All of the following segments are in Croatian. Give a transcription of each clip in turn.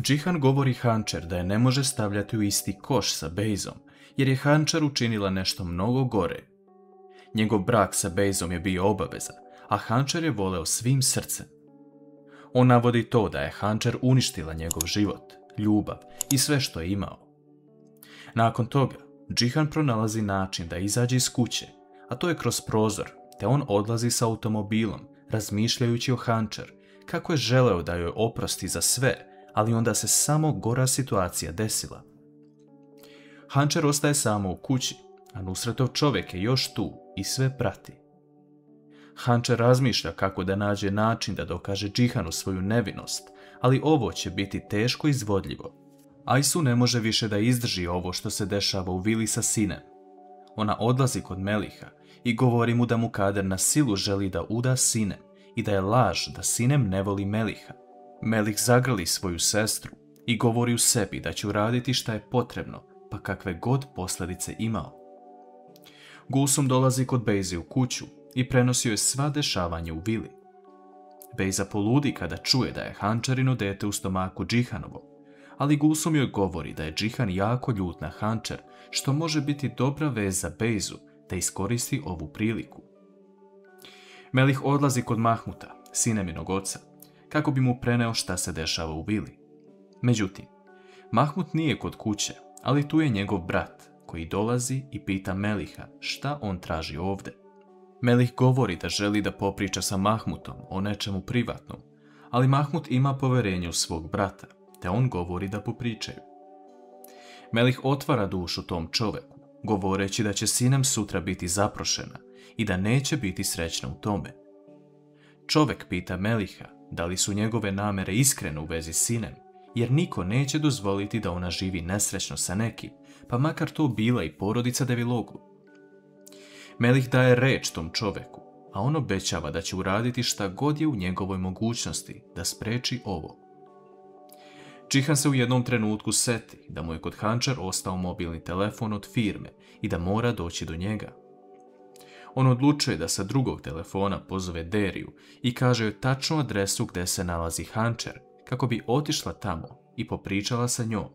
Džihan govori Hančer da je ne može stavljati u isti koš sa Bejzom, jer je Hančer učinila nešto mnogo gore. Njegov brak sa Bejzom je bio obaveza, a Hančer je voleo svim srcem. On navodi to da je Hančer uništila njegov život, ljubav i sve što je imao. Nakon toga, Džihan pronalazi način da izađe iz kuće, a to je kroz prozor, te on odlazi sa automobilom, razmišljajući o Hančer, kako je želeo da joj oprosti za sve, ali onda se samo gora situacija desila. Hančer ostaje samo u kući, a Nusretov čovjek je još tu i sve prati. Hančer razmišlja kako da nađe način da dokaže Džihanu svoju nevinost, ali ovo će biti teško izvodljivo. Ajsu ne može više da izdrži ovo što se dešava u vili sa sinem. Ona odlazi kod Meliha i govori mu da mu Kader na silu želi da uda sinem i da je laž da sinem ne voli Meliha. Melih zagrli svoju sestru i govori u sebi da će uraditi šta je potrebno, pa kakve god posljedice imao. Gulsum dolazi kod Bejze u kuću i prenosi joj sva dešavanja u vili. Bejza poludi kada čuje da je Hančerino dete u stomaku Džihanovo, ali Gulsum joj govori da je Džihan jako ljut na Hančer, što može biti dobra vez za Bejzu da iskoristi ovu priliku. Melih odlazi kod Mahmuta, sineminog oca, kako bi mu preneo šta se dešava u vili. Međutim, Mahmut nije kod kuće, ali tu je njegov brat, koji dolazi i pita Meliha šta on traži ovdje. Melih govori da želi da popriča sa Mahmutom o nečemu privatnom, ali Mahmut ima poverenje u svog brata, te on govori da popričaju. Melih otvara dušu tom čoveku, govoreći da će sinem sutra biti zaprošena i da neće biti srećna u tome. Čovek pita Meliha da li su njegove namere iskrene u vezi s sinem, jer niko neće dozvoliti da ona živi nesrećno sa nekim, pa makar to bila i porodica Deviloglu. Melih daje reč tom čoveku, a on obećava da će uraditi šta god je u njegovoj mogućnosti da spreči ovo. Džihan se u jednom trenutku seti da mu je kod Hančer ostao mobilni telefon od firme i da mora doći do njega. On odlučuje da sa drugog telefona pozove Deriju i kaže joj tačnu adresu gdje se nalazi Hančer, kako bi otišla tamo i popričala sa njom.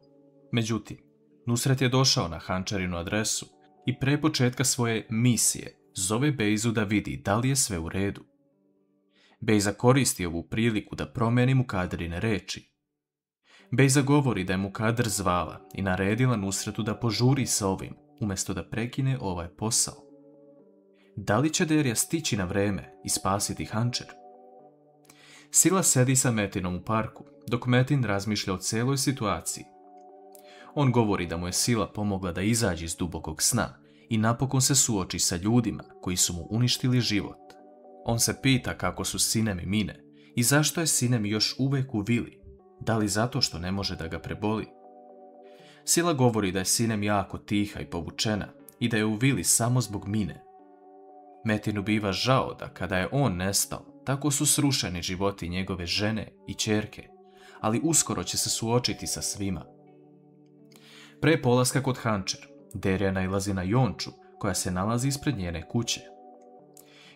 Međutim, Nusret je došao na Hančerinu adresu i pre početka svoje misije zove Bejzu da vidi da li je sve u redu. Bejza koristi ovu priliku da promeni Mukaderine reči. Bejza govori da je Mukader zvala i naredila Nusretu da požuri sa ovim, umjesto da prekine ovaj posao. Da li će Derija stići na vreme i spasiti Hančer? Sila sedi sa Metinom u parku, dok Metin razmišlja o celoj situaciji. On govori da mu je Sila pomogla da izađe iz dubokog sna i napokon se suoči sa ljudima koji su mu uništili život. On se pita kako su Sinem i Mine i zašto je Sinem još uvek u vili, da li zato što ne može da ga preboli. Sila govori da je Sinem jako tiha i povučena i da je u vili samo zbog Mine. Metinu biva žao da kada je on nestao, tako su srušeni životi njegove žene i ćerke, ali uskoro će se suočiti sa svima. Pre polaska kod Hančer, Derija nailazi na Jonču, koja se nalazi ispred njene kuće.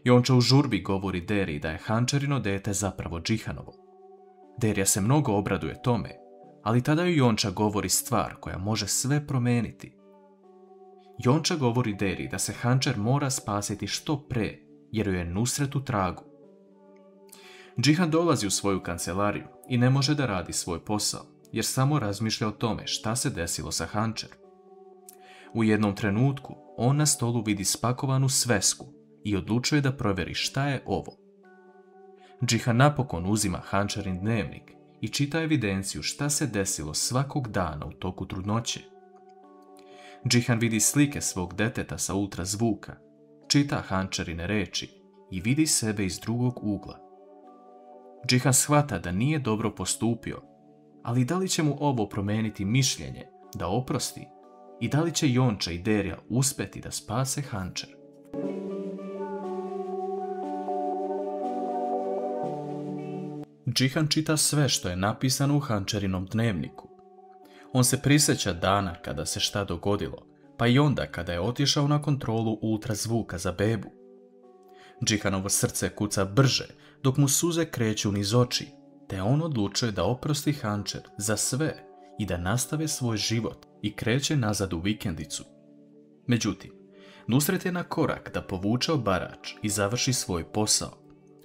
Jonča u žurbi govori Deriji da je Hančerino dete zapravo Džihanovo. Derija se mnogo obraduje tome, ali tada ju Jonča govori stvar koja može sve promeniti. Jonča govori Deriji da se Hančer mora spasiti što pre, jer joj je Nusret u tragu. Džihan dolazi u svoju kancelariju i ne može da radi svoj posao, jer samo razmišlja o tome šta se desilo sa Hančer. U jednom trenutku on na stolu vidi spakovanu svesku i odlučuje da provjeri šta je ovo. Džihan napokon uzima Hančerin dnevnik i čita evidenciju šta se desilo svakog dana u toku trudnoće. Džihan vidi slike svog deteta sa ultrazvuka, čita Hančerine reči i vidi sebe iz drugog ugla. Džihan shvata da nije dobro postupio, ali da li će mu ovo promeniti mišljenje, da oprosti, i da li će Jonča i Derija uspeti da spase Hančer? Džihan čita sve što je napisano u Hančerinom dnevniku. On se prisjeća dana kada se šta dogodilo, pa i onda kada je otišao na kontrolu ultrazvuka za bebu. Džihanovo srce kuca brže, dok mu suze kreću niz oči, te on odlučuje da oprosti Hančer za sve i da nastave svoj život i kreće nazad u vikendicu. Međutim, Nusret je na korak da povuče obarač i završi svoj posao,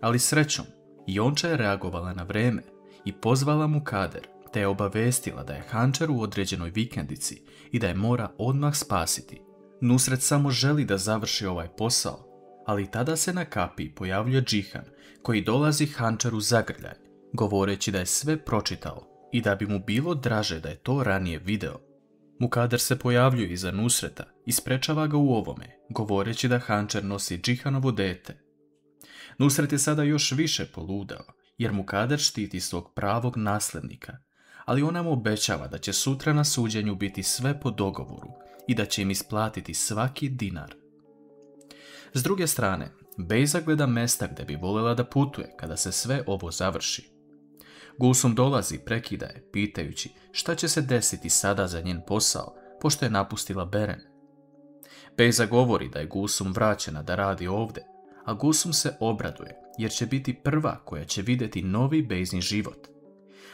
ali srećom Jonča je reagovala na vreme i pozvala Mukader te je obavestila da je Hančer u određenoj vikendici i da je mora odmah spasiti. Nusret samo želi da završi ovaj posao, ali tada se na kapiji pojavljuje Džihan koji dolazi Hančeru zagrljaj, govoreći da je sve pročitao i da bi mu bilo draže da je to ranije video. Mukader se pojavljuje iza Nusreta i sprečava ga u ovome, govoreći da Hančer nosi Džihanovo dete. Nusret je sada još više poludao, jer Mukader štiti svog pravog nasljednika, ali ona mu obećava da će sutra na suđenju biti sve po dogovoru i da će im isplatiti svaki dinar. S druge strane, Bejza gleda mesta gdje bi voljela da putuje kada se sve ovo završi. Gulsum dolazi i prekida je, pitajući šta će se desiti sada za njen posao, pošto je napustila Beren. Bejza govori da je Gulsum vraćena da radi ovdje, a Gulsum se obraduje jer će biti prva koja će vidjeti novi Bejzin život.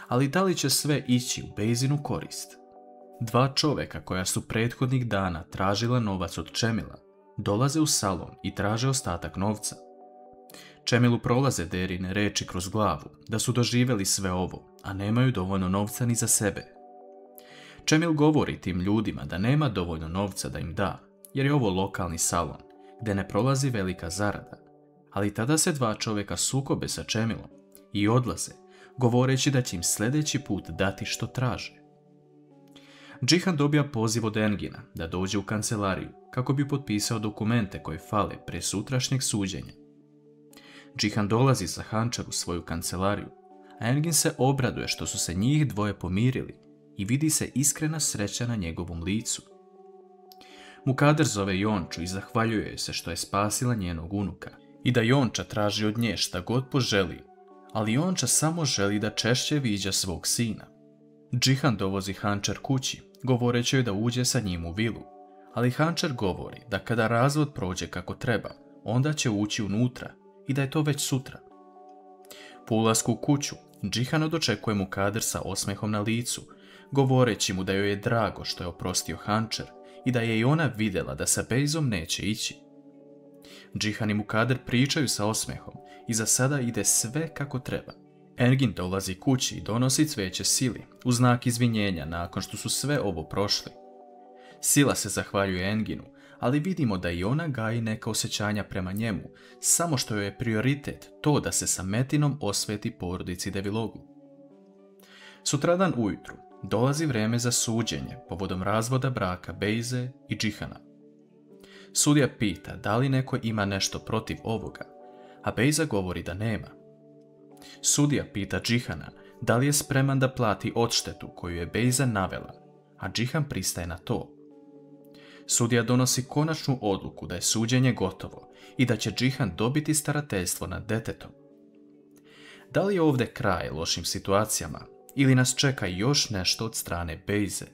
Ali da li će sve ići u Bejzinu korist? Dva čovjeka koja su prethodnih dana tražila novac od Čemila dolaze u salon i traže ostatak novca. Čemilu prolaze Derine reči kroz glavu da su doživjeli sve ovo, a nemaju dovoljno novca ni za sebe. Čemil govori tim ljudima da nema dovoljno novca da im da, jer je ovo lokalni salon, gdje ne prolazi velika zarada, ali tada se dva čovjeka sukobe sa Čemilom i odlaze, govoreći da će im sljedeći put dati što traže. Džihan dobija poziv od Engina da dođe u kancelariju kako bi potpisao dokumente koje fale pre sutrašnjeg suđenja. Džihan dolazi sa Hančer u svoju kancelariju, a Engin se obraduje što su se njih dvoje pomirili i vidi se iskrena sreća na njegovom licu. Mukader zove Jonču i zahvaljuje joj se što je spasila njenog unuka i da Jonča traži od nje šta god poželi, ali Jonča samo želi da češće viđa svog sina. Džihan dovozi Hančer kući, govoreći joj da uđe sa njim u vilu, ali Hančer govori da kada razvod prođe kako treba, onda će ući unutra i da je to već sutra. Po ulasku u kuću, Džihan dočekuje Mukader sa osmehom na licu, govoreći mu da joj je drago što je oprostio Hančer i da je i ona vidjela da sa Bejzom neće ići. Džihan i Mukader pričaju sa osmehom i za sada ide sve kako treba. Engin dolazi kući i donosi cvijeće Sili u znak izvinjenja nakon što su sve ovo prošli. Sila se zahvaljuje Enginu, ali vidimo da i ona gaji neka osjećanja prema njemu, samo što joj je prioritet to da se sa Metinom osveti porodici Devilogu. Sutradan ujutru dolazi vrijeme za suđenje povodom razvoda braka Bejze i Džihana. Sudija pita da li neko ima nešto protiv ovoga, a Bejza govori da nema. Sudija pita Džihana da li je spreman da plati odštetu koju je Bejza navela, a Džihan pristaje na to. Sudija donosi konačnu odluku da je suđenje gotovo i da će Džihan dobiti starateljstvo nad detetom. Da li je ovdje kraj lošim situacijama ili nas čeka još nešto od strane Bejze?